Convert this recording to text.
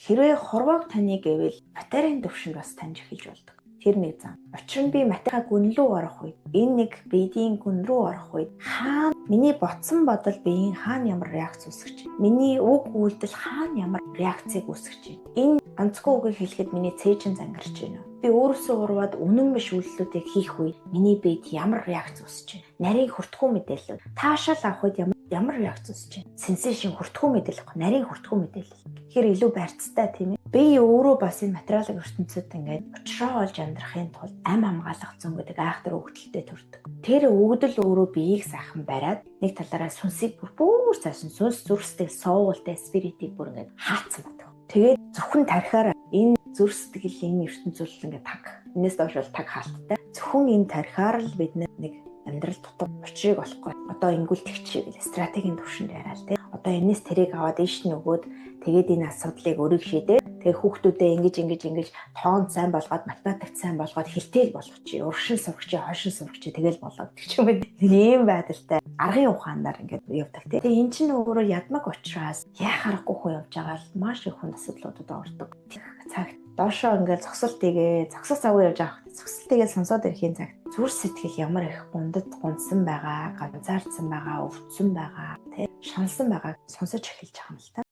Хэрвээ хорвоог таних гэвэл материйн төвшөнд бас таньж эхэлж болдог. Тэр нэг зам. Учир нь би материа гүн рүү орох үед, энэ нэг биеийн гүн рүү орох үед хаана миний ботсон бодол биеийн хаана ямар реакц үүсгэж байна? Миний үг үйлдэл хаана ямар реакцыг үүсгэж байна? Энэ онцгой үгийг хэлэхэд миний цээжин зангарч байна. Би өөрөөсөө урваад үнэн биш үйлдэлүүдийг хийх үед миний биед ямар реакц үүсэж байна? Нарийн хүртгүү мэдээлэл. Таашаал авах үед ямар реакц үүсэж байна? Сенсашн хүртгүү мэдээлэл, нарийн хүртгүү мэдээлэл. Тэгэхээр илүү барьцтай тийм ээ. Би өөрөө бас энэ материалын ертөнцид ингээд учраа олж амьдрахын тулд ам хамгаалах зүүн гэдэг айхтар өгдөлтэй төрдөг. Тэр өгдөл өөрөө биеийг сайхан бариад нэг талаараа сүнсийг бүр цаасан сүнс зүрхсэтгэл соовуултай спиритийг бүр ингээд хаацсан байдаг. Тэгээд зөвхөн тархиараа энэ зүрх сэтгэл энэ ертөнцийн ингээд таг. Энэс доош бол таг хаалттай. Зөвхөн энэ тархиар л бид нэг амьдрал тутам учрыг олохгүй. Одоо ингүүлтгч шиг стратегийн төвшөнд яриад тий. Одоо энэс тэрийг аваад ийш нь өгөөд тэгээд энэ асуудлыг өрийг шийдээ. Тэгээ хүүхдүүдээ ингэж тоон сайн болгоод математикт сайн болгоод хэлтэйг болгочих. Урагшин сурагч, хойшин сурагч тэгэл болоод гэх юм бэ. Ийм байдалтай аргын ухаанаар ингээд явдаг тий. Тэгээ эн чинь өөрөө ядмаг учраас яхаарахгүй хүн явж байгаа л маш их хүн асуудлуудад ордог. Цагт доошоо ингээд зогсох завгүй явж байгаа. Зогсолтыгээ сонсоод ирэхийн цагт зүрх сэтгэл ямар их гунсан байгаа, ганцаардсан байгаа, өвдсөн байгаа, тий шаналсан байгааг сонсож эхэлж байгаа юм л та.